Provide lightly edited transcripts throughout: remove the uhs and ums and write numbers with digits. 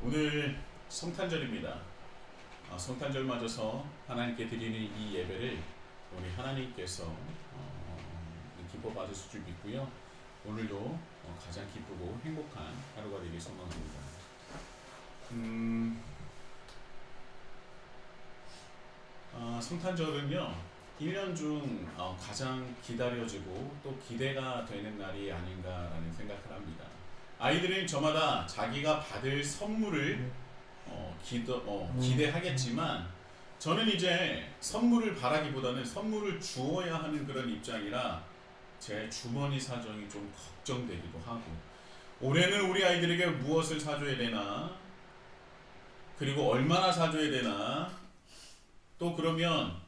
오늘 성탄절입니다. 성탄절 맞아서 하나님께 드리는 이 예배를 우리 하나님께서 기뻐 받으실 줄 믿고요. 오늘도 가장 기쁘고 행복한 하루가 되길 소망합니다. 성탄절은요 1년 중 가장 기다려지고 또 기대가 되는 날이 아닌가라는 생각을 합니다. 아이들은 저마다 자기가 받을 선물을 기대하겠지만 저는 이제 선물을 바라기보다는 선물을 주어야 하는 그런 입장이라 제 주머니 사정이 좀 걱정되기도 하고, 올해는 우리 아이들에게 무엇을 사줘야 되나, 그리고 얼마나 사줘야 되나, 또 그러면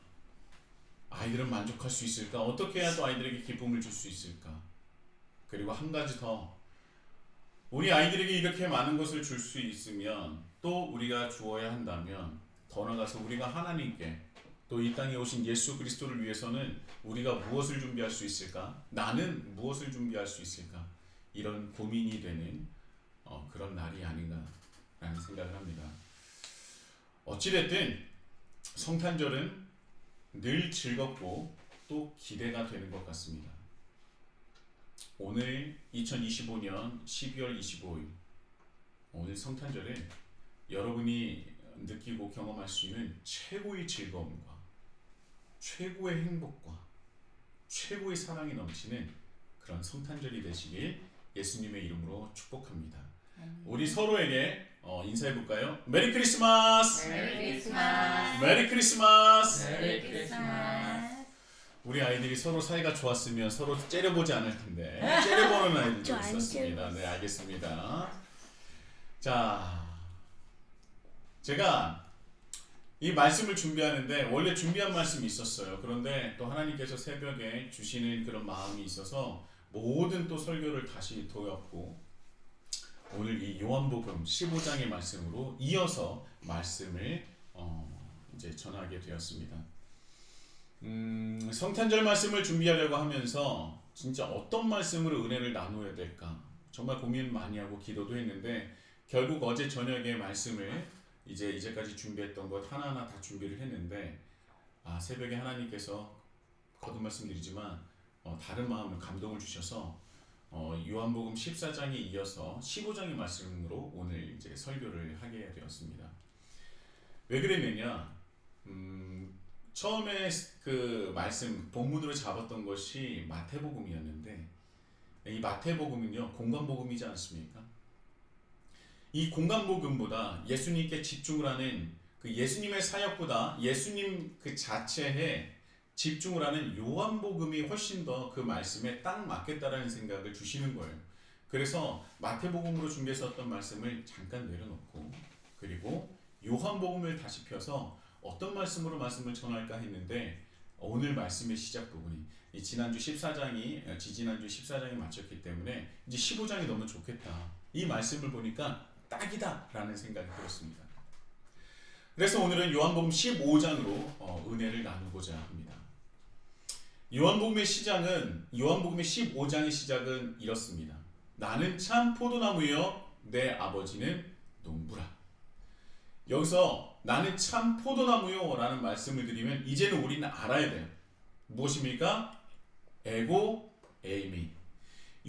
아이들은 만족할 수 있을까, 어떻게 해야 또 아이들에게 기쁨을 줄 수 있을까. 그리고 한 가지 더, 우리 아이들에게 이렇게 많은 것을 줄 수 있으면 또 우리가 주어야 한다면 더 나아가서 우리가 하나님께 또 이 땅에 오신 예수 그리스도를 위해서는 우리가 무엇을 준비할 수 있을까? 나는 무엇을 준비할 수 있을까? 이런 고민이 되는 그런 날이 아닌가라는 생각을 합니다. 어찌됐든 성탄절은 늘 즐겁고 또 기대가 되는 것 같습니다. 오늘 2025년 12월 25일 오늘 성탄절에 여러분이 느끼고 경험할 수 있는 최고의 즐거움과 최고의 행복과 최고의 사랑이 넘치는 그런 성탄절이 되시길 예수님의 이름으로 축복합니다. 우리 서로에게 인사해볼까요? 메리 크리스마스! 메리 크리스마스! 메리 크리스마스! 메리 크리스마스! 우리 아이들이 서로 사이가 좋았으면 서로 째려보지 않을 텐데 째려보는 아이들도 있었습니다. 네, 알겠습니다. 자, 제가 이 말씀을 준비하는데 원래 준비한 말씀이 있었어요. 그런데 또 하나님께서 새벽에 주시는 그런 마음이 있어서 모든 또 설교를 다시 도였고, 오늘 이 요한복음 15장의 말씀으로 이어서 말씀을 이제 전하게 되었습니다. 성탄절 말씀을 준비하려고 하면서 진짜 어떤 말씀으로 은혜를 나누어야 될까 정말 고민 많이 하고 기도도 했는데, 결국 어제 저녁에 말씀을 이제까지 준비했던 것 하나하나 다 준비를 했는데, 새벽에 하나님께서 거듭 말씀드리지만 다른 마음을 감동을 주셔서 요한복음 14장에 이어서 15장의 말씀으로 오늘 이제 설교를 하게 되었습니다. 왜 그랬느냐? 처음에 그 말씀 본문으로 잡았던 것이 마태복음이었는데, 이 마태복음은요 공관복음이지 않습니까? 이 공관복음보다 예수님께 집중을 하는 그 예수님의 사역보다 예수님 그 자체에 집중을 하는 요한복음이 훨씬 더 그 말씀에 딱 맞겠다라는 생각을 주시는 거예요. 그래서 마태복음으로 준비했었던 말씀을 잠깐 내려놓고, 그리고 요한복음을 다시 펴서 어떤 말씀으로 말씀을 전할까 했는데, 오늘 말씀의 시작 부분이 지난주 14장이 지지난주 14장이 맞췄기 때문에 이제 15장이 너무 좋겠다, 이 말씀을 보니까 딱이다 라는 생각이 들었습니다. 그래서 오늘은 요한복음 15장으로 은혜를 나누고자 합니다. 요한복음의 15장의 시작은 이렇습니다. 나는 참 포도나무여 내 아버지는 농부라. 여기서 나는 참 포도나무요 라는 말씀을 드리면 이제는 우리는 알아야 돼요. 무엇입니까? 에고 에이미.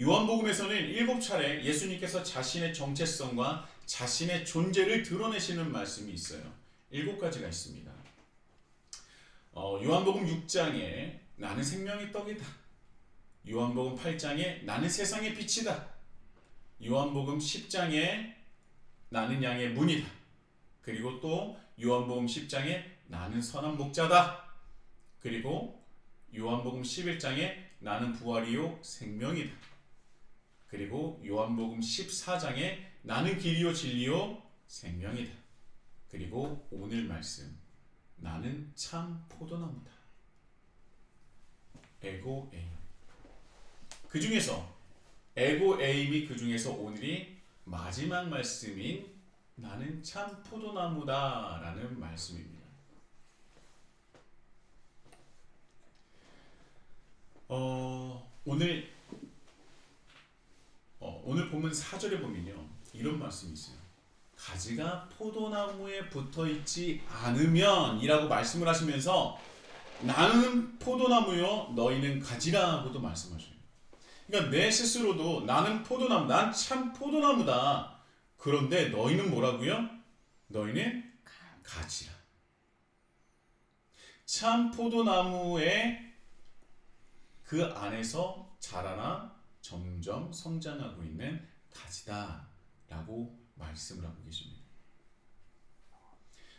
요한복음에서는 7차례 예수님께서 자신의 정체성과 자신의 존재를 드러내시는 말씀이 있어요. 7가지가 있습니다. 요한복음 6장에 나는 생명의 떡이다. 요한복음 8장에 나는 세상의 빛이다. 요한복음 10장에 나는 양의 문이다. 그리고 또 요한복음 10장에 나는 선한 목자다. 그리고 요한복음 11장에 나는 부활이요 생명이다. 그리고 요한복음 14장에 나는 길이요 진리요 생명이다. 그리고 오늘 말씀 나는 참 포도나무다. 에고 에임. 그 중에서 에고 에임이 그 중에서 오늘이 마지막 말씀인 나는 참 포도나무다 라는 말씀입니다. 오늘 본문 4절에 보면요 이런 말씀이 있어요. 가지가 포도나무에 붙어있지 않으면 이라고 말씀을 하시면서 나는 포도나무요 너희는 가지라고도 말씀하셔요. 그러니까 내 스스로도 나는 포도나무, 난 참 포도나무다. 그런데 너희는 뭐라고요? 너희는 가지라. 참 포도나무의 그 안에서 자라나 점점 성장하고 있는 가지다라고 말씀을 하고 계십니다.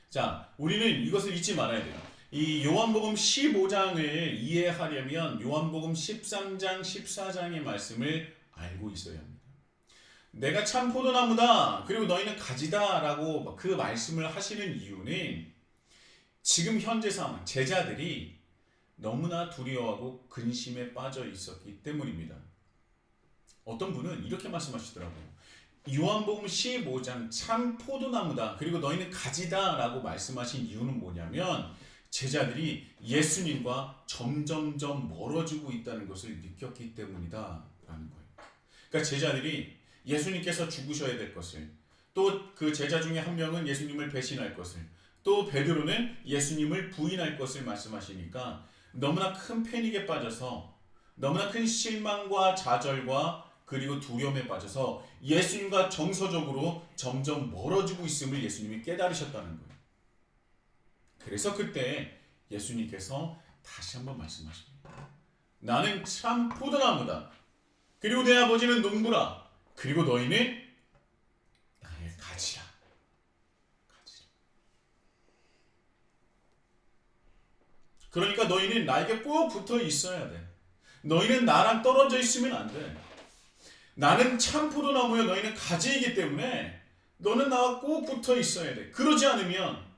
자, 우리는 이것을 잊지 말아야 돼요. 이 요한복음 15장을 이해하려면 요한복음 13장, 14장의 말씀을 알고 있어야 합니다. 내가 참 포도나무다, 그리고 너희는 가지다라고 그 말씀을 하시는 이유는 지금 현재 상황, 제자들이 너무나 두려워하고 근심에 빠져 있었기 때문입니다. 어떤 분은 이렇게 말씀하시더라고요. 요한복음 15장 참 포도나무다, 그리고 너희는 가지다 라고 말씀하신 이유는 뭐냐면 제자들이 예수님과 점점점 멀어지고 있다는 것을 느꼈기 때문이다 라는 거예요. 그러니까 제자들이 예수님께서 죽으셔야 될 것을, 또 그 제자 중에 한 명은 예수님을 배신할 것을, 또 베드로는 예수님을 부인할 것을 말씀하시니까 너무나 큰 패닉에 빠져서, 너무나 큰 실망과 좌절과 그리고 두려움에 빠져서 예수님과 정서적으로 점점 멀어지고 있음을 예수님이 깨달으셨다는 거예요. 그래서 그때 예수님께서 다시 한번 말씀하십니다. 나는 참 포도나무다. 그리고 내 아버지는 농부라. 그리고 너희는 나의 가지라. 가지라. 그러니까 너희는 나에게 꼭 붙어 있어야 돼. 너희는 나랑 떨어져 있으면 안 돼. 나는 참 포도나무여 너희는 가지이기 때문에 너는 나와 꼭 붙어 있어야 돼. 그러지 않으면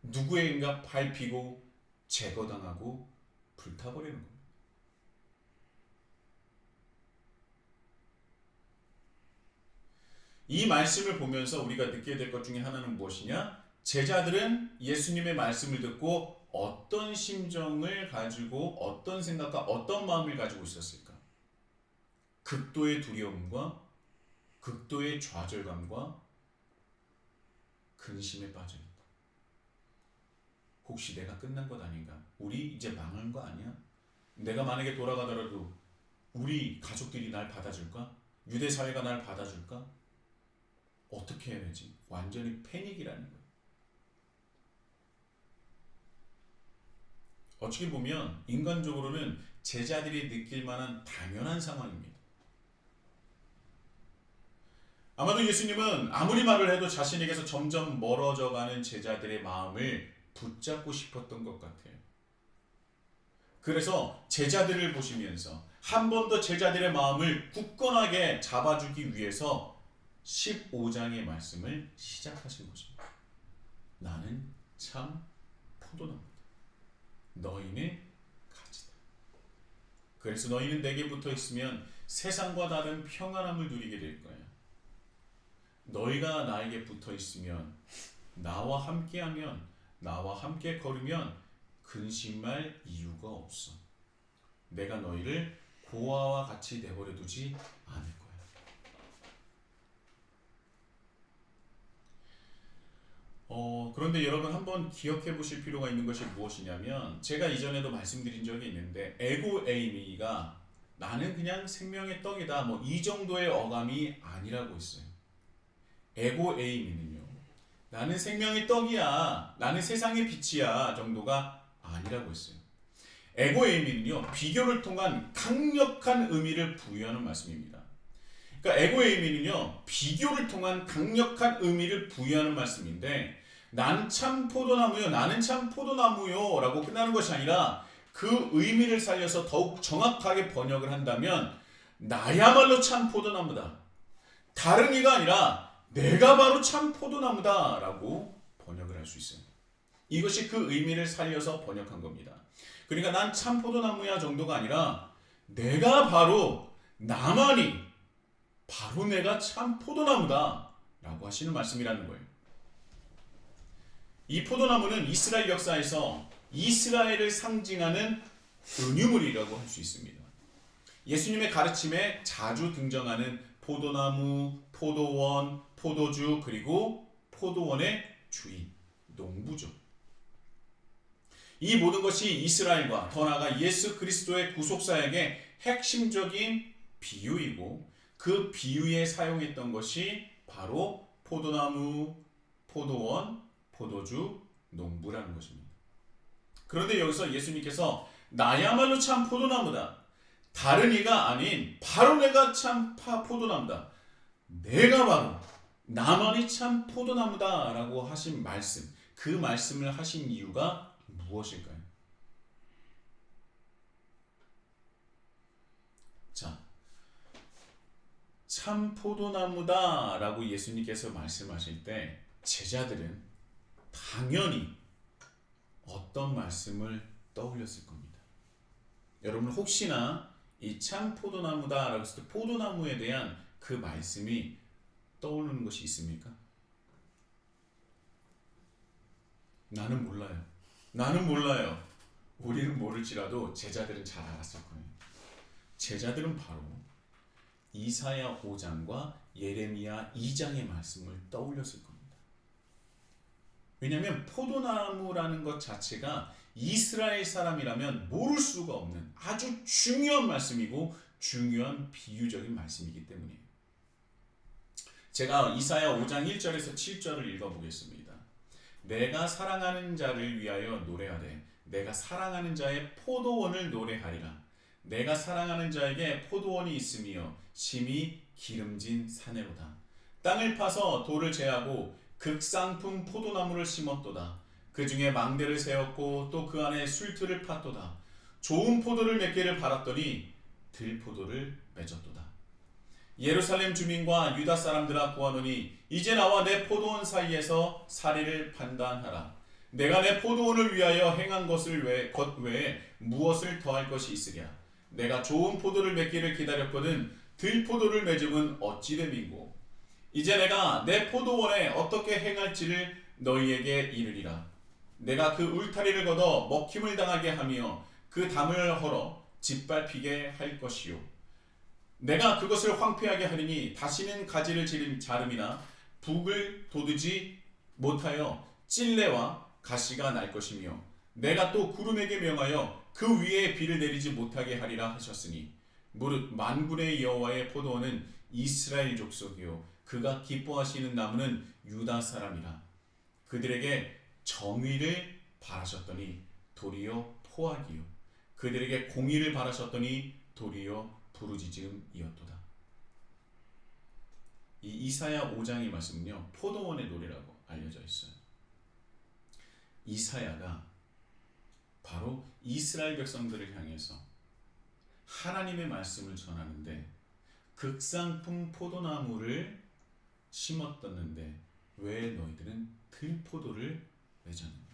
누구에겐가 밟히고 제거당하고 불타버리는 겁니다. 이 말씀을 보면서 우리가 느끼게 될 것 중에 하나는 무엇이냐? 제자들은 예수님의 말씀을 듣고 어떤 심정을 가지고 어떤 생각과 어떤 마음을 가지고 있었을까? 극도의 두려움과 극도의 좌절감과 근심에 빠져있다. 혹시 내가 끝난 것 아닌가? 우리 이제 망한 거 아니야? 내가 만약에 돌아가더라도 우리 가족들이 날 받아줄까? 유대 사회가 날 받아줄까? 어떻게 해야 되지? 완전히 패닉이라는 거예요. 어떻게 보면 인간적으로는 제자들이 느낄 만한 당연한 상황입니다. 아마도 예수님은 아무리 말을 해도 자신에게서 점점 멀어져가는 제자들의 마음을 붙잡고 싶었던 것 같아요. 그래서 제자들을 보시면서 한 번 더 제자들의 마음을 굳건하게 잡아주기 위해서 15장의 말씀을 시작하신 것입니다. 나는 참 포도나무다. 너희는 가지다. 그래서 너희는 내게 붙어 있으면 세상과 다른 평안함을 누리게 될 거야. 너희가 나에게 붙어 있으면, 나와 함께하면, 나와 함께 걸으면 근심할 이유가 없어. 내가 너희를 고아와 같이 내버려 두지 않을 거야. 그런데 여러분 한번 기억해 보실 필요가 있는 것이 무엇이냐면, 제가 이전에도 말씀드린 적이 있는데 에고 에이미가 나는 그냥 생명의 떡이다 뭐 이 정도의 어감이 아니라고 했어요. 에고 에이미는요, 나는 생명의 떡이야, 나는 세상의 빛이야 정도가 아니라고 했어요. 에고 에이미는요, 비교를 통한 강력한 의미를 부여하는 말씀입니다. 그러니까 에고 에이미는요, 비교를 통한 강력한 의미를 부여하는 말씀인데, 난 참 포도나무요, 나는 참 포도나무요 라고 끝나는 것이 아니라 그 의미를 살려서 더욱 정확하게 번역을 한다면 나야말로 참 포도나무다, 다른 이가 아니라 내가 바로 참 포도나무다 라고 번역을 할 수 있어요. 이것이 그 의미를 살려서 번역한 겁니다. 그러니까 난 참 포도나무야 정도가 아니라 내가 바로, 나만이 바로 내가 참 포도나무다 라고 하시는 말씀이라는 거예요. 이 포도나무는 이스라엘 역사에서 이스라엘을 상징하는 은유물이라고 할 수 있습니다. 예수님의 가르침에 자주 등장하는 포도나무, 포도원, 포도주, 그리고 포도원의 주인, 농부죠. 이 모든 것이 이스라엘과 더 나아가 예수 그리스도의 구속사역의 핵심적인 비유이고, 그 비유에 사용했던 것이 바로 포도나무, 포도원, 포도주, 농부라는 것입니다. 그런데 여기서 예수님께서 나야말로 참 포도나무다, 다른 이가 아닌 바로 내가 참 포도나무다, 내가 바로 나만이 참 포도나무다 라고 하신 말씀, 그 말씀을 하신 이유가 무엇일까요? 자, 참 포도나무다 라고 예수님께서 말씀하실 때 제자들은 당연히 어떤 말씀을 떠올렸을 겁니다. 여러분 혹시나 이 참 포도나무다 라고 했을 때 포도나무에 대한 그 말씀이 떠오르는 것이 있습니까? 나는 몰라요. 나는 몰라요. 우리는 모를지라도 제자들은 잘 알았을 거예요. 제자들은 바로 이사야 5장과 예레미야 2장의 말씀을 떠올렸을 겁니다. 왜냐하면 포도나무라는 것 자체가 이스라엘 사람이라면 모를 수가 없는 아주 중요한 말씀이고 중요한 비유적인 말씀이기 때문이에요. 제가 이사야 5장 1절에서 7절을 읽어보겠습니다. 내가 사랑하는 자를 위하여 노래하되 내가 사랑하는 자의 포도원을 노래하리라. 내가 사랑하는 자에게 포도원이 있으며 심히 기름진 사내로다. 땅을 파서 돌을 제하고 극상품 포도나무를 심었도다. 그 중에 망대를 세웠고 또 그 안에 술틀을 팠도다. 좋은 포도를 맺기를 바랐더니 들포도를 맺었도다. 예루살렘 주민과 유다 사람들아 구하노니 이제 나와 내 포도원 사이에서 사리를 판단하라. 내가 내 포도원을 위하여 행한 것 외에 무엇을 더할 것이 있으랴. 내가 좋은 포도를 맺기를 기다렸거든 들포도를 맺음은 어찌 됨이고. 이제 내가 내 포도원에 어떻게 행할지를 너희에게 이르리라. 내가 그 울타리를 걷어 먹힘을 당하게 하며 그 담을 헐어 짓밟히게 할 것이요. 내가 그것을 황폐하게 하리니 다시는 가지를 자름이나 북을 돋우지 못하여 찔레와 가시가 날 것이며 내가 또 구름에게 명하여 그 위에 비를 내리지 못하게 하리라 하셨으니 무릇 만군의 여호와의 포도원은 이스라엘 족속이요 그가 기뻐하시는 나무는 유다 사람이라. 그들에게 정의를 바라셨더니 도리어 포악이요 그들에게 공의를 바라셨더니 도리어 부르짖음이었도다. 이 이사야 5장의 말씀은요 포도원의 노래라고 알려져 있어요. 이사야가 바로 이스라엘 백성들을 향해서 하나님의 말씀을 전하는데 극상품 포도나무를 심었었는데 왜 너희들은 들포도를 맺었느냐.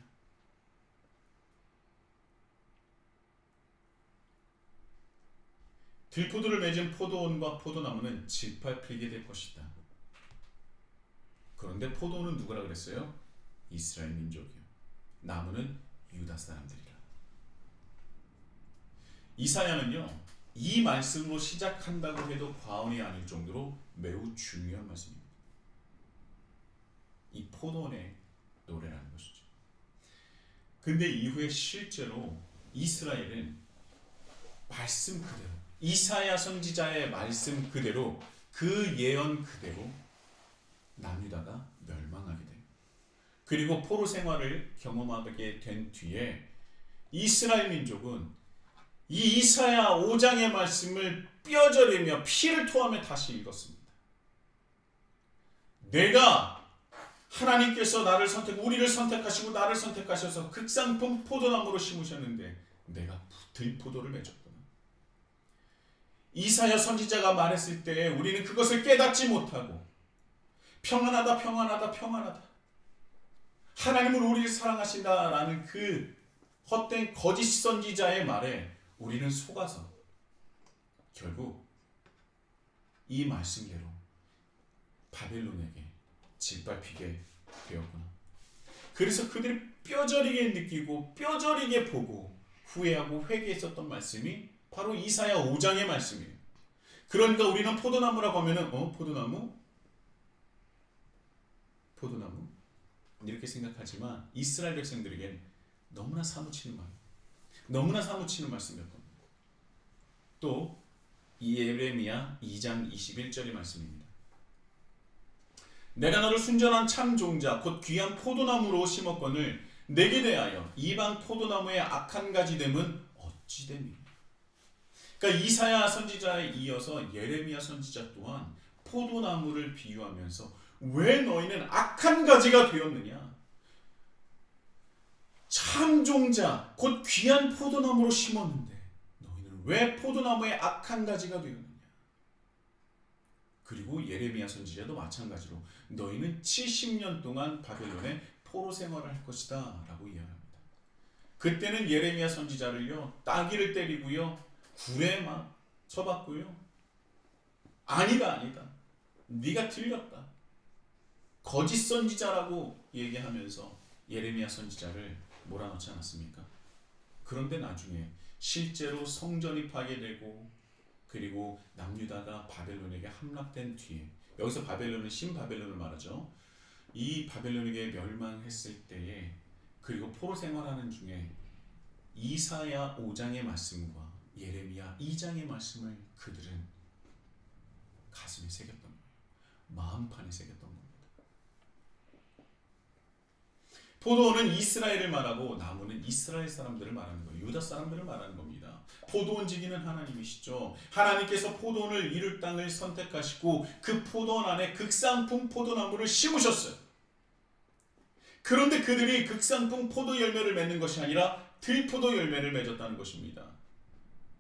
들포도를 맺은 포도원과 포도나무는 짓밟히게 될 것이다. 그런데 포도원은 누구라 그랬어요? 이스라엘 민족이요. 나무는 유다 사람들이라. 이사야는요 이 말씀으로 시작한다고 해도 과언이 아닐 정도로 매우 중요한 말씀입니다. 이 포도원의 노래라는 것이죠. 근데 이후에 실제로 이스라엘은 말씀 그대로 이사야 선지자의 말씀 그대로 그 예언 그대로 남유다가 멸망하게 돼요. 그리고 포로 생활을 경험하게 된 뒤에 이스라엘 민족은 이 이사야 5장의 말씀을 뼈저리며 피를 토하며 다시 읽었습니다. 내가 하나님께서 우리를 선택하시고 나를 선택하셔서 극상품 포도나무로 심으셨는데 내가 들포도를 맺었구나. 이사야 선지자가 말했을 때 우리는 그것을 깨닫지 못하고 평안하다 평안하다 평안하다 하나님은 우리를 사랑하신다라는 그 헛된 거짓 선지자의 말에 우리는 속아서 결국 이 말씀대로 바벨론에게 짓밟히게 되었구나. 그래서 그들이 뼈저리게 느끼고 뼈저리게 보고 후회하고 회개했었던 말씀이 바로 이사야 5장의 말씀이에요. 그러니까 우리는 포도나무라고 하면은 포도나무 이렇게 생각하지만 이스라엘 백성들에겐 너무나 사무치는 말씀이었던 겁니다. 또 예레미야 2장 21절의 말씀입니다. 내가 너를 순전한 참 종자 곧 귀한 포도나무로 심었거늘 내게 대하여 이방 포도나무의 악한 가지 됨은 어찌 됨이냐. 그러니까 이사야 선지자에 이어서 예레미야 선지자 또한 포도나무를 비유하면서 왜 너희는 악한 가지가 되었느냐. 참 종자 곧 귀한 포도나무로 심었는데 너희는 왜 포도나무의 악한 가지가 되었느냐. 그리고 예레미야 선지자도 마찬가지로 너희는 70년 동안 바벨론에 포로 생활을 할 것이다 라고 이야기합니다. 그때는 예레미야 선지자를요 따귀를 때리고요 굴에 막 쳐박고요 아니다 네가 틀렸다 거짓 선지자라고 얘기하면서 예레미야 선지자를 몰아넣지 않았습니까? 그런데 나중에 실제로 성전이 파괴되고 그리고 남유다가 바벨론에게 함락된 뒤에, 여기서 바벨론은 신바벨론을 말하죠. 이 바벨론에게 멸망했을 때에 그리고 포로 생활하는 중에 이사야 5장의 말씀과 예레미야 2장의 말씀을 그들은 가슴에 새겼던 거예요. 마음판에 새겼던 겁니다. 포도원은 이스라엘을 말하고 나무는 이스라엘 사람들을 말하는 거예요. 유다 사람들을 말하는 겁니다. 포도원 지기는 하나님이시죠. 하나님께서 포도원을 이룰 땅을 선택하시고 그 포도원 안에 극상품 포도나무를 심으셨어요. 그런데 그들이 극상품 포도 열매를 맺는 것이 아니라 들포도 열매를 맺었다는 것입니다.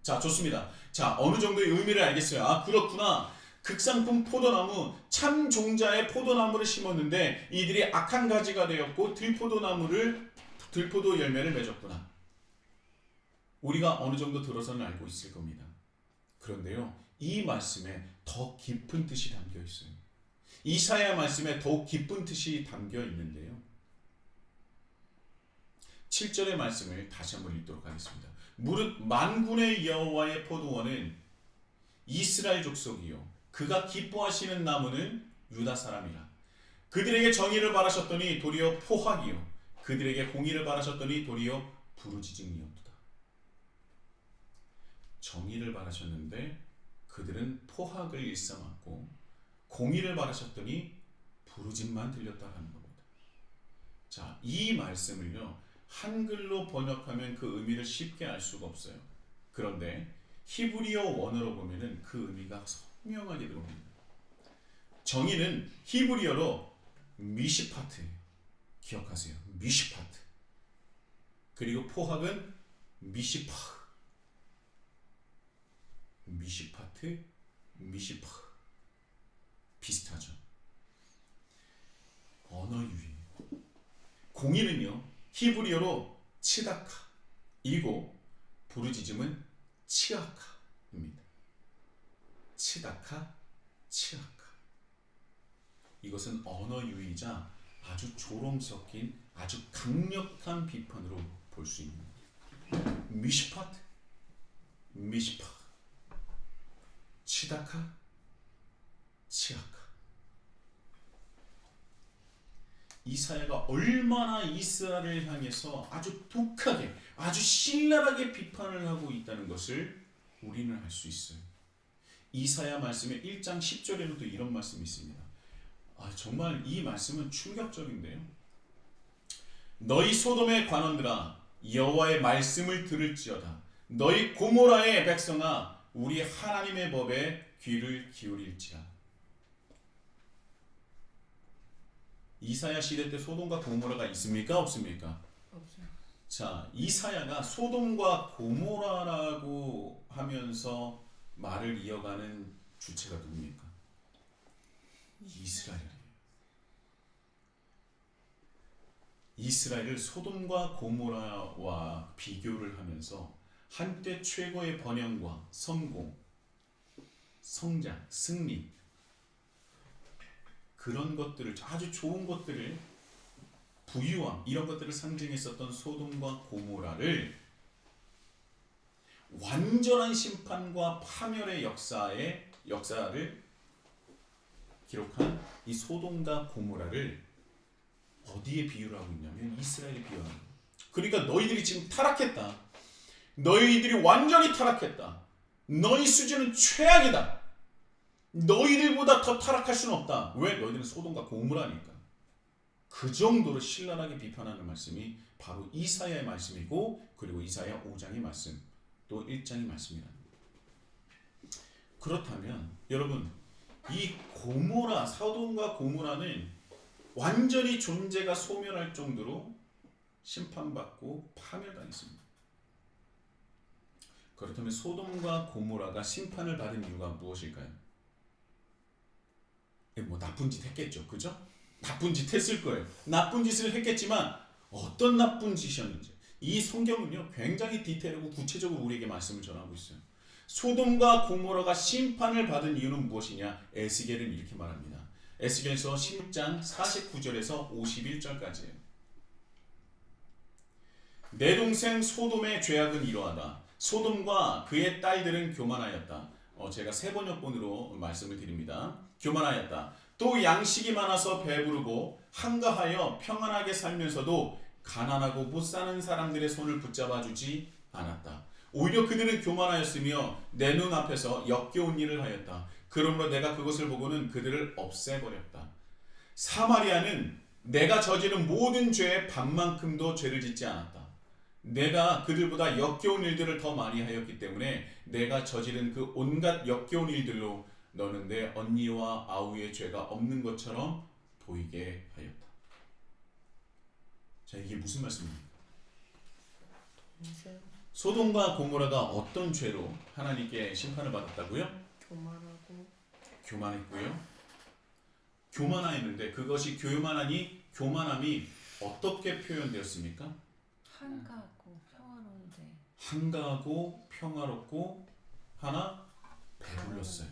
자, 좋습니다. 자, 어느 정도의 의미를 알겠어요. 아, 그렇구나. 극상품 포도나무, 참 종자의 포도나무를 심었는데 이들이 악한 가지가 되었고 들포도 열매를 맺었구나. 우리가 어느 정도 들어서는 알고 있을 겁니다. 그런데요, 이 말씀에 더 깊은 뜻이 담겨 있어요. 이사야 말씀에 더욱 깊은 뜻이 담겨 있는데요. 7절의 말씀을 다시 한번 읽도록 하겠습니다. 무릇 만군의 여호와의 포도원은 이스라엘 족속이요 그가 기뻐하시는 나무는 유다 사람이라. 그들에게 정의를 바라셨더니 도리어 포악이요 그들에게 공의를 바라셨더니 도리어 부르짖음이었도다. 정의를 바라셨는데 그들은 포악을 일삼았고 공의를 바라셨더니 부르짖만 들렸다라는 겁니다. 자, 이 말씀을요 한글로 번역하면 그 의미를 쉽게 알 수가 없어요. 그런데 히브리어 원어로 보면은 그 의미가 선명하게 들어옵니다. 정의는 히브리어로 미시파트예요. 기억하세요. 미시파트. 그리고 포악은 미시파. 미시파트, 미시파. 비슷하죠. 언어 유희. 공의는요 히브리어로 치다카 이고 부르짖음은 치아카입니다. 치다카, 치아카. 이것은 언어 유희이자 아주 조롱 섞인 아주 강력한 비판으로 볼 수 있는 미시파트, 미시파, 치다카, 치아카. 이사야가 얼마나 이스라엘을 향해서 아주 독하게, 아주 신랄하게 비판을 하고 있다는 것을 우리는 알 수 있어요. 이사야 말씀의 1장 10절에도 이런 말씀이 있습니다. 정말 이 말씀은 충격적인데요. 너희 소돔의 관원들아 여호와의 말씀을 들을지어다. 너희 고모라의 백성아 우리 하나님의 법에 귀를 기울일지라. 이사야 시대 때 소돔과 고모라가 있습니까? 없습니까? 없어요. 자, 이사야가 소돔과 고모라라고 하면서 말을 이어가는 주체가 누굽니까? 이스라엘이에요. 이스라엘을 소돔과 고모라와 비교를 하면서 한때 최고의 번영과 성공, 성장, 승리 그런 것들을 아주 좋은 것들을 부유함 이런 것들을 상징했었던 소돔과 고모라를 완전한 심판과 파멸의 역사에 역사를 기록한 이 소돔과 고모라를 어디에 비유를 하고 있냐면 이스라엘에 비유하는 거예요. 그러니까 너희들이 지금 타락했다. 너희들이 완전히 타락했다. 너희 수준은 최악이다. 너희들보다 더 타락할 수는 없다. 왜? 너희들은 소돔과 고모라니까. 그 정도로 신랄하게 비판하는 말씀이 바로 이사야의 말씀이고, 그리고 이사야 5장의 말씀, 또 1장의 말씀이라는 거예요. 그렇다면 여러분, 이 고모라, 소돔과 고모라는 완전히 존재가 소멸할 정도로 심판받고 파멸당했습니다. 그렇다면 소돔과 고모라가 심판을 받은 이유가 무엇일까요? 뭐 나쁜 짓 했겠죠, 그죠? 나쁜 짓 했을 거예요. 나쁜 짓을 했겠지만 어떤 나쁜 짓이었는지 이 성경은요 굉장히 디테일하고 구체적으로 우리에게 말씀을 전하고 있어요. 소돔과 고모라가 심판을 받은 이유는 무엇이냐? 에스겔은 이렇게 말합니다. 에스겔서 16장 49절에서 51절까지예요. 내 동생 소돔의 죄악은 이러하다. 소돔과 그의 딸들은 교만하였다. 제가 세 번역본으로 말씀을 드립니다. 교만하였다. 또 양식이 많아서 배부르고 한가하여 평안하게 살면서도 가난하고 못 사는 사람들의 손을 붙잡아 주지 않았다. 오히려 그들은 교만하였으며 내 눈앞에서 역겨운 일을 하였다. 그러므로 내가 그것을 보고는 그들을 없애버렸다. 사마리아는 내가 저지른 모든 죄의 반만큼도 죄를 짓지 않았다. 내가 그들보다 역겨운 일들을 더 많이 하였기 때문에 내가 저지른 그 온갖 역겨운 일들로 너는 내 언니와 아우의 죄가 없는 것처럼 보이게 하였다. 자, 이게 무슨 말씀입니까? 소돔과 고모라가 어떤 죄로 하나님께 심판을 받았다고요? 교만했고요. 교만하였는데 그것이 교만함이 어떻게 표현되었습니까? 한가하고 평화롭고 하나 배불렀어요.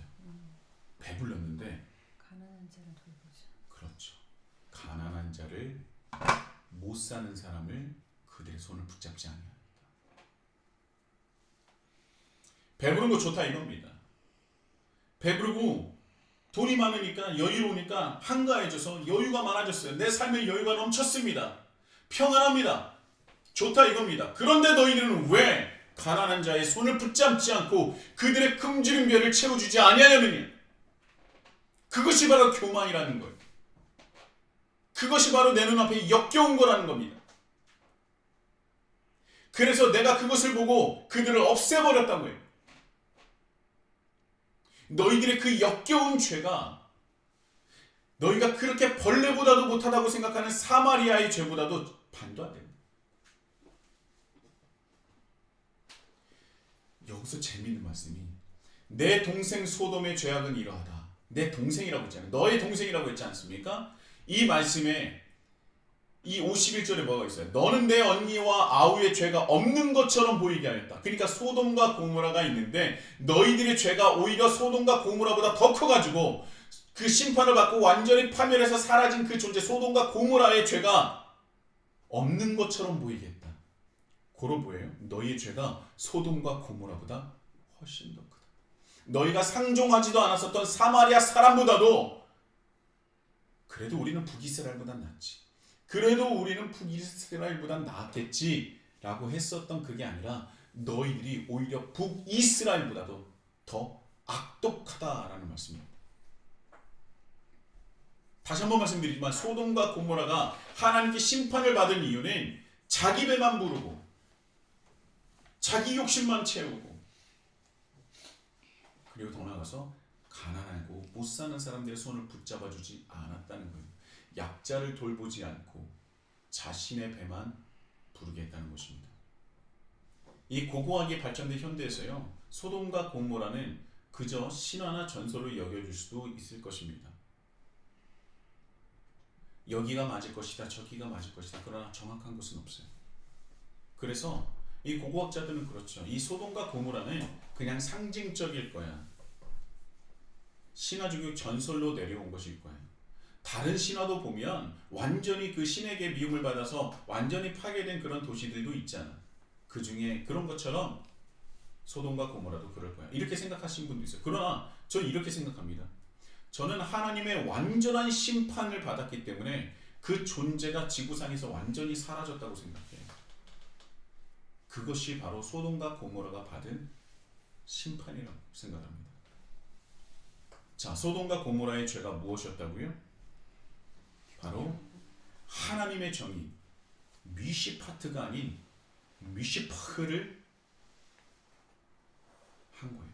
배불렀는데 가난한 자를 돌보자. 그렇죠. 가난한 자를 못 사는 사람을 그들의 손을 붙잡지 아니하였다. 배부른 거 좋다 이겁니다. 배부르고 돈이 많으니까 여유로우니까 한가해져서 여유가 많아졌어요. 내 삶에 여유가 넘쳤습니다. 평안합니다. 좋다 이겁니다. 그런데 너희들은 왜 가난한 자의 손을 붙잡지 않고 그들의 굶주린 배를 채워주지 아니하느냐? 그것이 바로 교만이라는 거예요. 그것이 바로 내 눈앞에 역겨운 거라는 겁니다. 그래서 내가 그것을 보고 그들을 없애버렸단 거예요. 너희들의 그 역겨운 죄가 너희가 그렇게 벌레보다도 못하다고 생각하는 사마리아의 죄보다도 반도 안 됩니다. 여기서 재미있는 말씀이 내 동생 소돔의 죄악은 이러하다. 내 동생이라고 했잖아요. 너의 동생이라고 했지 않습니까? 이 말씀에 이 51절에 뭐가 있어요? 너는 내 언니와 아우의 죄가 없는 것처럼 보이게 하였다. 그러니까 소돔과 고모라가 있는데 너희들의 죄가 오히려 소돔과 고모라보다 더 커가지고 그 심판을 받고 완전히 파멸해서 사라진 그 존재 소돔과 고모라의 죄가 없는 것처럼 보이게 했다. 고로 뭐예요? 너희의 죄가 소돔과 고모라보다 훨씬 더 크다. 너희가 상종하지도 않았었던 사마리아 사람보다도 그래도 우리는 북이스라엘보단 낫지. 그래도 우리는 북이스라엘보단 낫겠지 라고 했었던 그게 아니라 너희들이 오히려 북이스라엘보다도 더 악독하다라는 말씀입니다. 다시 한번 말씀드리지만 소돔과 고모라가 하나님께 심판을 받은 이유는 자기 배만 부르고 자기 욕심만 채우고 그리고 더 나아가서 가난하고 못 사는 사람들의 손을 붙잡아주지 않았다는 거예요. 약자를 돌보지 않고 자신의 배만 부르게 했다는 것입니다. 이 고고하게 발전된 현대에서요, 소돔과 고모라는 그저 신화나 전설로 여겨질 수도 있을 것입니다. 여기가 맞을 것이다, 저기가 맞을 것이다. 그러나 정확한 것은 없어요. 그래서 이 고고학자들은 그렇죠. 이 소돔과 고모라는 그냥 상징적일 거야. 신화적인 전설로 내려온 것일 거예요. 다른 신화도 보면 완전히 그 신에게 미움을 받아서 완전히 파괴된 그런 도시들도 있잖아. 그 중에 그런 것처럼 소돔과 고모라도 그럴 거야. 이렇게 생각하시는 분도 있어요. 그러나 저는 이렇게 생각합니다. 저는 하나님의 완전한 심판을 받았기 때문에 그 존재가 지구상에서 완전히 사라졌다고 생각해요. 그것이 바로 소돔과 고모라가 받은 심판이라고 생각합니다. 자, 소돔과 고모라의 죄가 무엇이었다고요? 바로 하나님의 정의, 미시파트가 아닌 미시파흐를 한 거예요.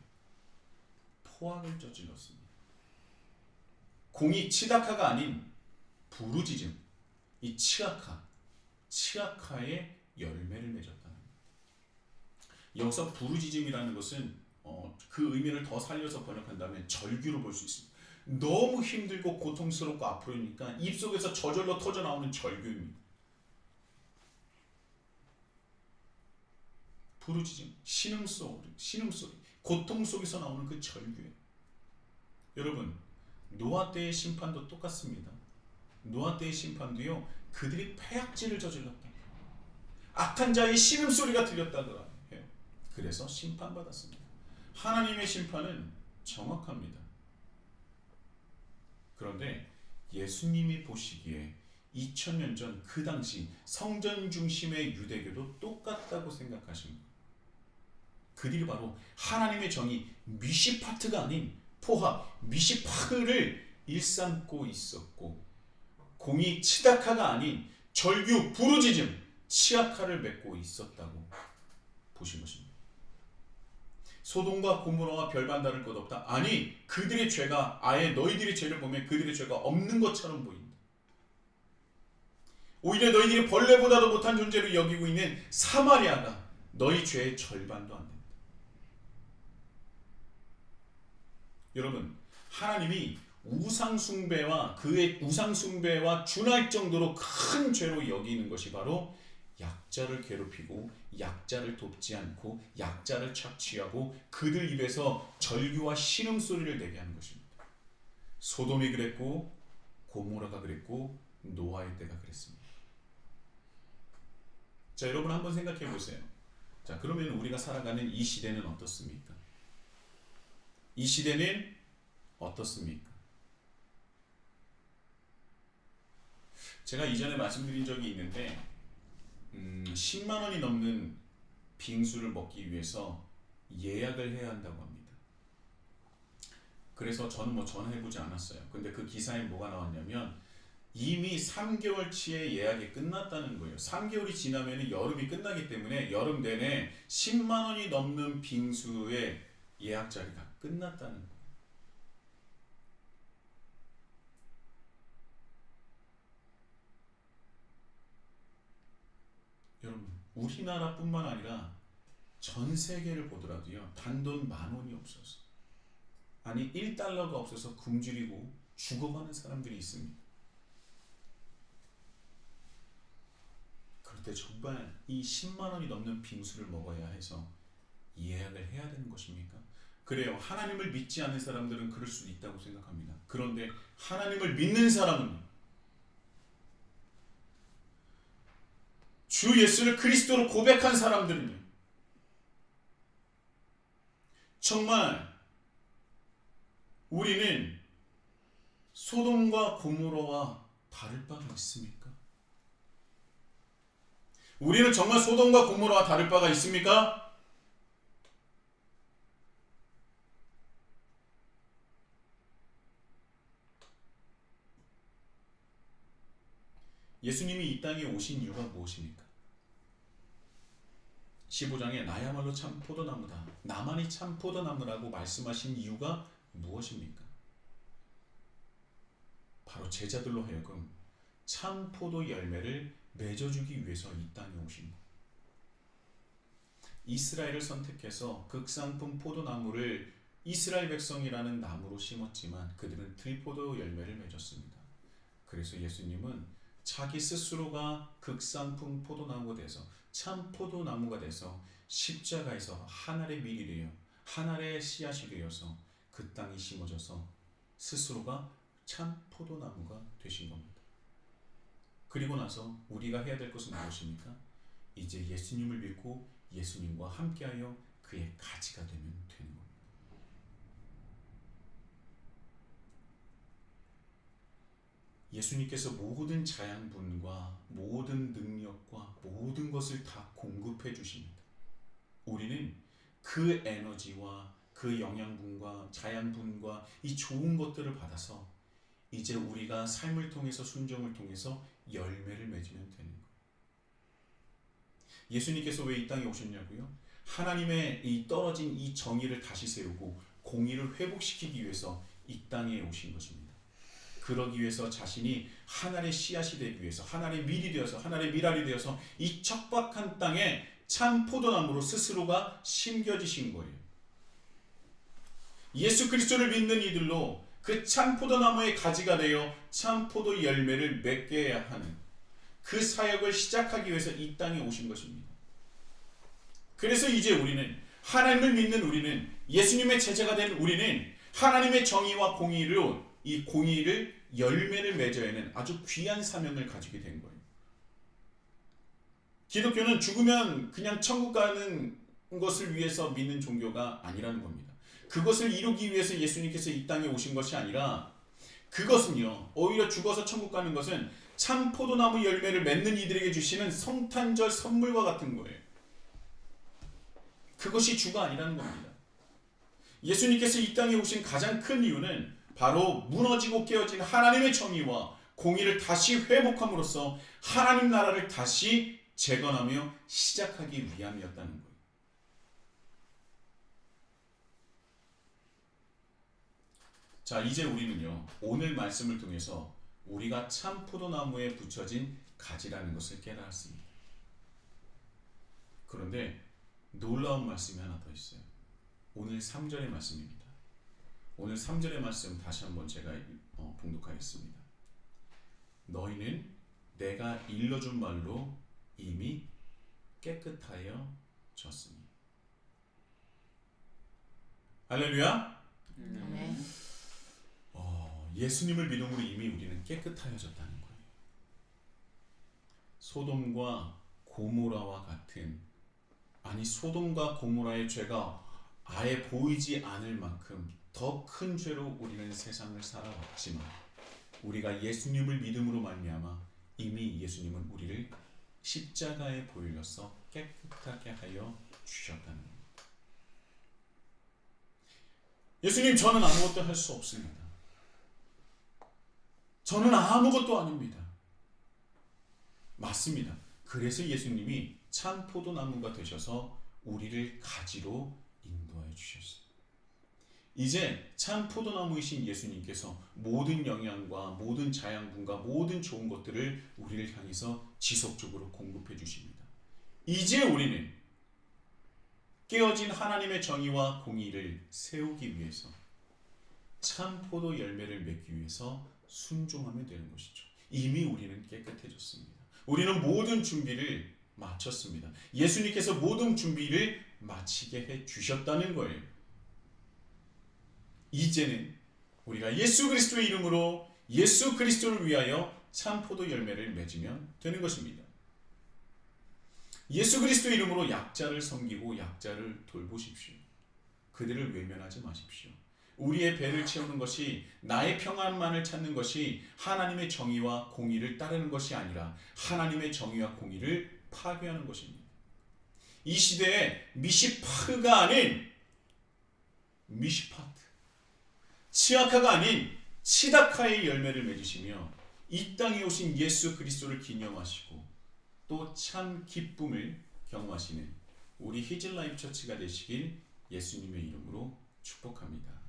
포악을 저질렀습니다. 공이 치다카가 아닌 부르짖음, 이 치아카의 열매를 맺었다는 거예요. 여기서 부르짖음이라는 것은 그 의미를 더 살려서 번역한다면 절규로 볼 수 있습니다. 너무 힘들고 고통스럽고 아프니까 입속에서 저절로 터져 나오는 절규입니다. 부르짖음, 신음소리, 고통 속에서 나오는 그 절규예요. 여러분, 노아 때의 심판도 똑같습니다. 노아 때의 심판도요, 그들이 패악질을 저질렀다, 악한 자의 신음소리가 들렸다더라 해요. 그래서 심판받았습니다. 하나님의 심판은 정확합니다. 그런데 예수님이 보시기에 2000년 전 그 당시 성전 중심의 유대교도 똑같다고 생각하신 거예요. 그들이 바로 하나님의 정의 미시파트가 아닌 포하 미시파흐를 일삼고 있었고, 공이 치다카가 아닌 절규 부르짖음 치아카를 맺고 있었다고 보신 것입니다. 소돔과 고모라와 별반 다를 것 없다. 아니, 그들의 죄가 아예 너희들의 죄를 보면 그들의 죄가 없는 것처럼 보인다. 오히려 너희들이 벌레보다도 못한 존재로 여기고 있는 사마리아가 너희 죄의 절반도 안 된다. 여러분, 하나님이 그의 우상숭배와 준할 정도로 큰 죄로 여기는 것이 바로 약자를 괴롭히고 약자를 돕지 않고 약자를 착취하고 그들 입에서 절규와 신음소리를 내게 하는 것입니다. 소돔이 그랬고 고모라가 그랬고 노아의 때가 그랬습니다. 자, 여러분 한번 생각해 보세요. 자, 그러면 우리가 살아가는 이 시대는 어떻습니까? 이 시대는 어떻습니까? 제가 이전에 말씀드린 적이 있는데 10만 원이 넘는 빙수를 먹기 위해서 예약을 해야 한다고 합니다. 그래서 저는 전화해보지 않았어요. 근데 그 기사에 뭐가 나왔냐면 이미 3개월치의 예약이 끝났다는 거예요. 3개월이 지나면 여름이 끝나기 때문에 여름 내내 10만 원이 넘는 빙수의 예약 자리가 끝났다는 거예요. 여러분, 우리나라뿐만 아니라 전 세계를 보더라도요, 단돈 10,000원이 없어서, 아니 1달러가 없어서 굶주리고 죽어가는 사람들이 있습니다. 그럴 때 정말 이 10만 원이 넘는 빙수를 먹어야 해서 예약을 해야 되는 것입니까? 그래요. 하나님을 믿지 않는 사람들은 그럴 수도 있다고 생각합니다. 그런데 하나님을 믿는 사람은, 주 예수를 그리스도로 고백한 사람들은요, 정말 우리는 소돔과 고모라와 다를 바가 있습니까? 우리는 정말 소돔과 고모라와 다를 바가 있습니까? 예수님이 이 땅에 오신 이유가 무엇입니까? 15장에 나야말로 참 포도나무다, 나만이 참 포도나무라고 말씀하신 이유가 무엇입니까? 바로 제자들로 하여금 참 포도 열매를 맺어주기 위해서 이 땅에 오신 것. 이스라엘을 선택해서 극상품 포도나무를 이스라엘 백성이라는 나무로 심었지만 그들은 들포도 열매를 맺었습니다. 그래서 예수님은 자기 스스로가 극상품 포도나무가 돼서 참 포도나무가 돼서 십자가에서 한 알의 밀이 되어 한 알의 씨앗이 되어서 그 땅에 심어져서 스스로가 참 포도나무가 되신 겁니다. 그리고 나서 우리가 해야 될 것은 무엇입니까? 이제 예수님을 믿고 예수님과 함께하여 그의 가지가 되면 되는 겁니다. 예수님께서 모든 자양분과 모든 능력과 모든 것을 다 공급해 주십니다. 우리는 그 에너지와 그 영양분과 자양분과 이 좋은 것들을 받아서 이제 우리가 삶을 통해서 순종을 통해서 열매를 맺으면 되는 거예요. 예수님께서 왜 이 땅에 오셨냐고요? 하나님의 이 떨어진 이 정의를 다시 세우고 공의를 회복시키기 위해서 이 땅에 오신 것입니다. 그러기 위해서 자신이 하나님의 씨앗이 되기 위해서 하나님의 밀이 되어서 하나님의 밀알이 되어서 이 척박한 땅에 참 포도나무로 스스로가 심겨지신 거예요. 예수 그리스도를 믿는 이들로 그 참 포도나무의 가지가 되어 참 포도 열매를 맺게 하는 그 사역을 시작하기 위해서 이 땅에 오신 것입니다. 그래서 이제 우리는 하나님을 믿는 우리는 예수님의 제자가 된 우리는 하나님의 정의와 공의로 이 공의를 열매를 맺어야 하는 아주 귀한 사명을 가지게 된 거예요. 기독교는 죽으면 그냥 천국 가는 것을 위해서 믿는 종교가 아니라는 겁니다. 그것을 이루기 위해서 예수님께서 이 땅에 오신 것이 아니라 그것은요, 오히려 죽어서 천국 가는 것은 참 포도나무 열매를 맺는 이들에게 주시는 성탄절 선물과 같은 거예요. 그것이 주가 아니라는 겁니다. 예수님께서 이 땅에 오신 가장 큰 이유는 바로 무너지고 깨어진 하나님의 정의와 공의를 다시 회복함으로써 하나님 나라를 다시 재건하며 시작하기 위함이었다는 거예요. 자, 이제 우리는요, 오늘 말씀을 통해서 우리가 참 포도나무에 붙여진 가지라는 것을 깨달았습니다. 그런데 놀라운 말씀이 하나 더 있어요. 오늘 3절의 말씀입니다. 오늘 3절의 말씀 다시 한번 제가 봉독하겠습니다. 너희는 내가 일러준 말로 이미 깨끗하여 졌으니. 할렐루야. 네. 예수님을 믿음으로 이미 우리는 깨끗하여졌다는 거예요. 소돔과 고모라와 같은, 아니 소돔과 고모라의 죄가 아예 보이지 않을 만큼 더 큰 죄로 우리는 세상을 살아왔지만 우리가 예수님을 믿음으로 말미암아 이미 예수님은 우리를 십자가에 보일러서 깨끗하게 하여 주셨다는 겁니다. 예수님, 저는 아무것도 할 수 없습니다. 저는 아무것도 아닙니다. 맞습니다. 그래서 예수님이 참 포도나무가 되셔서 우리를 가지로 인도하여 주셨어요. 이제 참 포도나무이신 예수님께서 모든 영양과 모든 자양분과 모든 좋은 것들을 우리를 향해서 지속적으로 공급해 주십니다. 이제 우리는 깨어진 하나님의 정의와 공의를 세우기 위해서 참 포도 열매를 맺기 위해서 순종하면 되는 것이죠. 이미 우리는 깨끗해졌습니다. 우리는 모든 준비를 마쳤습니다. 예수님께서 모든 준비를 마치게 해 주셨다는 거예요. 이제는 우리가 예수 그리스도의 이름으로 예수 그리스도를 위하여 참 포도 열매를 맺으면 되는 것입니다. 예수 그리스도의 이름으로 약자를 섬기고 약자를 돌보십시오. 그들을 외면하지 마십시오. 우리의 배를 채우는 것이, 나의 평안만을 찾는 것이 하나님의 정의와 공의를 따르는 것이 아니라 하나님의 정의와 공의를 파괴하는 것입니다. 이 시대에 미시파흐가 아닌 미시파트, 치아카가 아닌 치다카의 열매를 맺으시며 이 땅에 오신 예수 그리스도를 기념하시고 또 참 기쁨을 경험하시는 우리 히즐라이프 처치가 되시길 예수님의 이름으로 축복합니다.